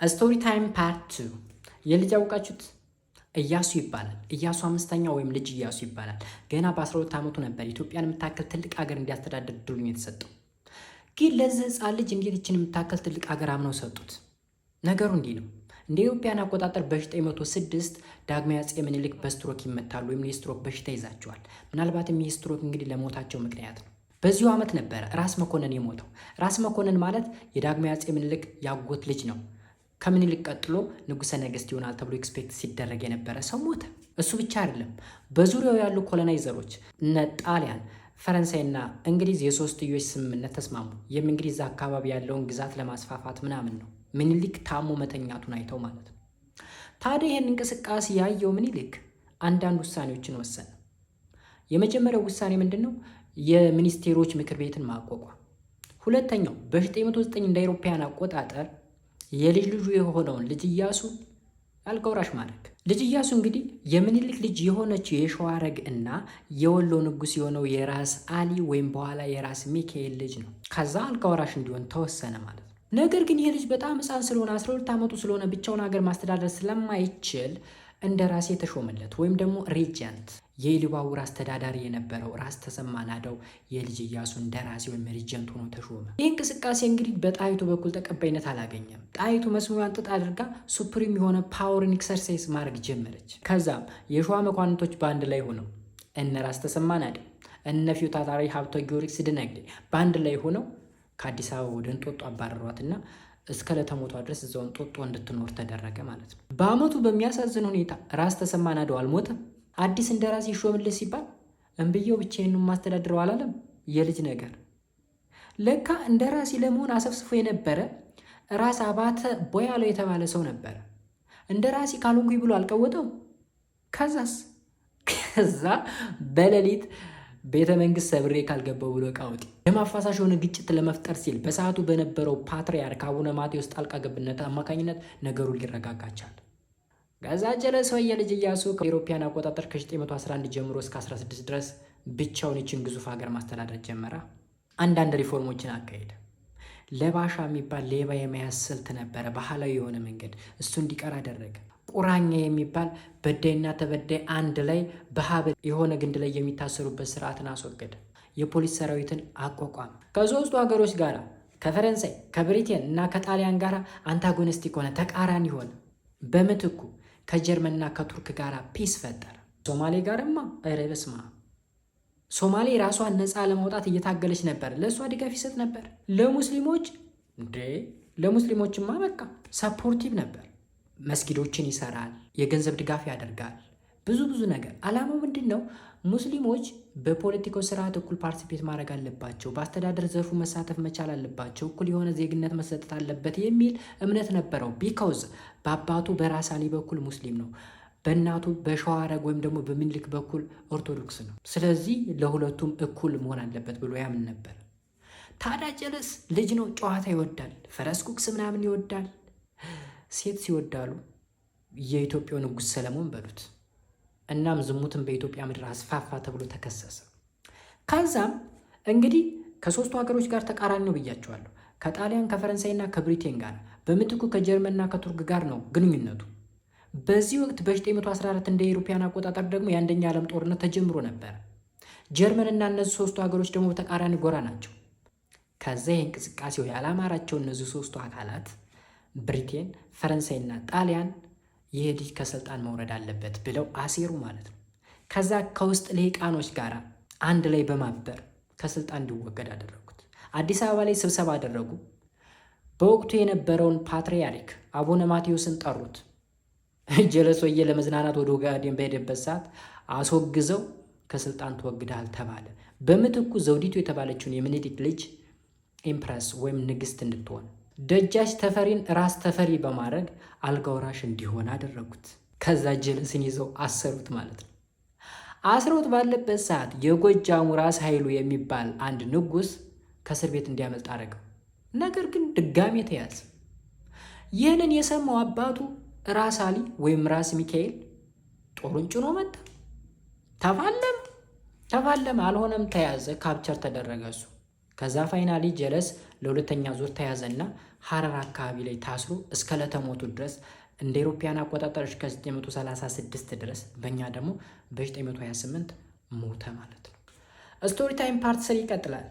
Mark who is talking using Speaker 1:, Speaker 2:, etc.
Speaker 1: ስቶሪ ታይም ፓርት 2 የልጅ አውቃችሁት እያሱ ይባላል። እያሱ አምስተኛ ወይም ልጅ እያሱ ይባላል። ገና በ12 ዓመቱ ነበር ኢትዮጵያን የምታከል ትልቅ ሀገር እንዲያስተዳድር ድሉን የተሰጠው። ግን ለዚህ ህፃን ልጅ እንዴት ይችን የምታከል ትልቅ ሀገር አምነው ሰጡት? ነገሩ እንዲህ ነው። እንደ ኢትዮጵያን አቆጣጠር በ906 ዳግማዊ አፄ ምኒልክ በስትሮክ ይመታሉ ወይም የስትሮክ በሽታ ይዛቸዋል። ምናልባትም ይህ ስትሮክ እንግዲህ ለሞታቸው ምክንያት ነው። በዚሁ ዓመት ነበረ ራስ መኮንን የሞተው። ራስ መኮንን ማለት የዳግማዊ አፄ ምኒልክ ያጎት ልጅ ነው። ከምኒልክ ቀጥሎ ንጉሠ ነገሥት ይሆናል ተብሎ ኤክስፔክት ሲደረግ የነበረ ሰው ሞተ። እሱ ብቻ አይደለም፣ በዙሪያው ያሉ ኮሎናይዘሮች እነ ጣሊያን፣ ፈረንሳይና እንግሊዝ የሶስትዮሽ ስምምነት ተስማሙ። ይህም እንግዲህ እዛ አካባቢ ያለውን ግዛት ለማስፋፋት ምናምን ነው። ምኒልክ ታሞ መተኛቱን አይተው ማለት ነው። ታዲያ ይህን እንቅስቃሴ ያየው ምኒልክ አንዳንድ ውሳኔዎችን ወሰነ። የመጀመሪያው ውሳኔ ምንድን ነው? የሚኒስቴሮች ምክር ቤትን ማቋቋም። ሁለተኛው በ909 እንደ አውሮፓውያን አቆጣጠር የልጅ ልጁ የሆነውን ልጅ ኢያሱ አልጋ ወራሽ ማድረግ። ልጅ ኢያሱ እንግዲህ የምኒልክ ልጅ የሆነችው የሸዋረግ እና የወሎ ንጉሥ የሆነው የራስ አሊ ወይም በኋላ የራስ ሚካኤል ልጅ ነው። ከዛ አልጋ ወራሽ እንዲሆን ተወሰነ ማለት ነው። ነገር ግን ይህ ልጅ በጣም ሕፃን ስለሆነ 12 ዓመቱ ስለሆነ ብቻውን ሀገር ማስተዳደር ስለማይችል እንደ ራሴ ተሾመለት ወይም ደግሞ ሬጀንት። የኢሉባቡር አስተዳዳሪ የነበረው ራስ ተሰማ ናደው የልጅ ኢያሱ እንደ ራሴ ወይም ሬጀንት ሆኖ ተሾመ። ይህ እንቅስቃሴ እንግዲህ በጣይቱ በኩል ተቀባይነት አላገኘም። ጣይቱ መስመሯን ጥጥ አድርጋ ሱፕሪም የሆነ ፓወርን ኤክሰርሳይዝ ማድረግ ጀመረች። ከዛም የሸዋ መኳንንቶች በአንድ ላይ ሆነው እነ ራስ ተሰማ ናደው እነ ፊታውራሪ ሀብተ ጊዮርጊስ ድነግዴ በአንድ ላይ ሆነው ከአዲስ አበባ ወደ እንጦጦ አባረሯትና እስከ ለተሞቷ ድረስ እዛው እንጦጦ እንድትኖር ተደረገ ማለት ነው። በአመቱ በሚያሳዝን ሁኔታ ራስ ተሰማ ናደው አልሞተም። አዲስ እንደራሴ ይሾምልህ ሲባል እንብየው ብቻዬን ማስተዳድረው አላለም። የልጅ ነገር ለካ እንደራሴ ለመሆን አሰፍስፎ የነበረ ራስ አባተ ቦያለው የተባለ ሰው ነበረ። እንደራሴ ካልሆንኩኝ ብሎ አልቀወጠው። ከዛ በሌሊት ቤተ መንግስት ሰብሬ ካልገባው ብሎ ቃውጢ ደም አፋሳሽ የሆነ ግጭት ለመፍጠር ሲል በሰዓቱ በነበረው ፓትርያርክ አቡነ ማቴዎስ ጣልቃ ገብነት አማካኝነት ነገሩ ሊረጋጋ ቻለ። ከዛ ጀለሰው የልጅ ኢያሱ ከአውሮፓውያን አቆጣጠር ከ911 ጀምሮ እስከ 16 ድረስ ብቻውን ይችን ግዙፍ ሀገር ማስተዳደር ጀመረ። አንዳንድ ሪፎርሞችን አካሄደ። ለባሻ የሚባል ሌባ የመያዝ ስልት ነበረ፣ ባህላዊ የሆነ መንገድ፣ እሱ እንዲቀር አደረገ። ቁራኛ የሚባል በዳይና ተበዳይ አንድ ላይ በሀብል የሆነ ግንድ ላይ የሚታሰሩበት ስርዓትን አስወገደ። የፖሊስ ሰራዊትን አቋቋመ። ከሶስቱ ሀገሮች ጋር ከፈረንሳይ ከብሪቴን እና ከጣሊያን ጋር አንታጎኒስቲክ ሆነ፣ ተቃራኒ ሆነ። በምትኩ ከጀርመንና ከቱርክ ጋር ፒስ ፈጠረ። ሶማሌ ጋርማ በስማ ሶማሌ ራሷን ነፃ ለማውጣት እየታገለች ነበር። ለእሷ ድጋፍ ይሰጥ ነበር። ለሙስሊሞችማ በቃ ሰፖርቲቭ ነበር። መስጊዶችን ይሰራል፣ የገንዘብ ድጋፍ ያደርጋል፣ ብዙ ነገር። አላማው ምንድን ነው? ሙስሊሞች በፖለቲካው ስርዓት እኩል ፓርቲሲፔት ማድረግ አለባቸው፣ በአስተዳደር ዘርፉ መሳተፍ መቻል አለባቸው፣ እኩል የሆነ ዜግነት መሰጠት አለበት የሚል እምነት ነበረው። ቢካውዝ በአባቱ በራስ አሊ በኩል ሙስሊም ነው፣ በእናቱ በሸዋረግ ወይም ደግሞ በምኒልክ በኩል ኦርቶዶክስ ነው። ስለዚህ ለሁለቱም እኩል መሆን አለበት ብሎ ያምን ነበር። ታዲያ ጀለስ ልጅ ነው፣ ጨዋታ ይወዳል፣ ፈረስ ጉግስ ምናምን ይወዳል። ሴት ሲወዳሉ የኢትዮጵያው ንጉሥ ሰለሞን በሉት። እናም ዝሙትን በኢትዮጵያ ምድር አስፋፋ ተብሎ ተከሰሰ። ከዛም እንግዲህ ከሶስቱ ሀገሮች ጋር ተቃራኒ ነው ብያቸዋለሁ። ከጣሊያን ከፈረንሳይና ከብሪቴን ጋር፣ በምትኩ ከጀርመንና ከቱርክ ጋር ነው ግንኙነቱ። በዚህ ወቅት በ914 እንደ አውሮፓውያን አቆጣጠር ደግሞ የአንደኛ ዓለም ጦርነት ተጀምሮ ነበር። ጀርመንና እነዚህ ሶስቱ ሀገሮች ደግሞ በተቃራኒ ጎራ ናቸው። ከዛ እንቅስቃሴው ያላማራቸው እነዚህ ሶስቱ አካላት ብሪቴን፣ ፈረንሳይና ጣሊያን ይህ ልጅ ከስልጣን መውረድ አለበት ብለው አሴሩ ማለት ነው። ከዛ ከውስጥ ልሂቃኖች ጋር አንድ ላይ በማበር ከስልጣን እንዲወገድ አደረጉት። አዲስ አበባ ላይ ስብሰባ አደረጉ። በወቅቱ የነበረውን ፓትርያርክ አቡነ ማቴዎስን ጠሩት። ጀለሶዬ ለመዝናናት ወደ ኦጋዴን በሄደበት ሰዓት አስወግዘው ከስልጣን ተወግደሃል ተባለ። በምትኩ ዘውዲቱ የተባለችውን የምኒልክ ልጅ ኢምፕረስ ወይም ንግስት እንድትሆን ደጃች ተፈሪን ራስ ተፈሪ በማድረግ አልጋ ወራሽ እንዲሆን አደረጉት። ከዛ ጀለስን ይዘው አሰሩት ማለት ነው። አስረውት ባለበት ሰዓት የጎጃሙ ራስ ኃይሉ የሚባል አንድ ንጉስ ከእስር ቤት እንዲያመልጥ አደረገው። ነገር ግን ድጋሜ ተያዘ። ይህንን የሰማው አባቱ ራስ አሊ ወይም ራስ ሚካኤል ጦሩን ጭኖ መጣ። ተፋለመ፣ አልሆነም፣ ተያዘ፣ ካፕቸር ተደረገ። እሱ ከዛ ፋይናሊ ጀለስ ለሁለተኛ ዙር ተያዘና ሀረር አካባቢ ላይ ታስሮ እስከ ለተሞቱ ድረስ እንደ ኢሮፓያን አቆጣጠር እስከ 936 ድረስ በእኛ ደግሞ በ928 ሞተ ማለት ነው። ስቶሪ ታይም ፓርት 3 ይቀጥላል።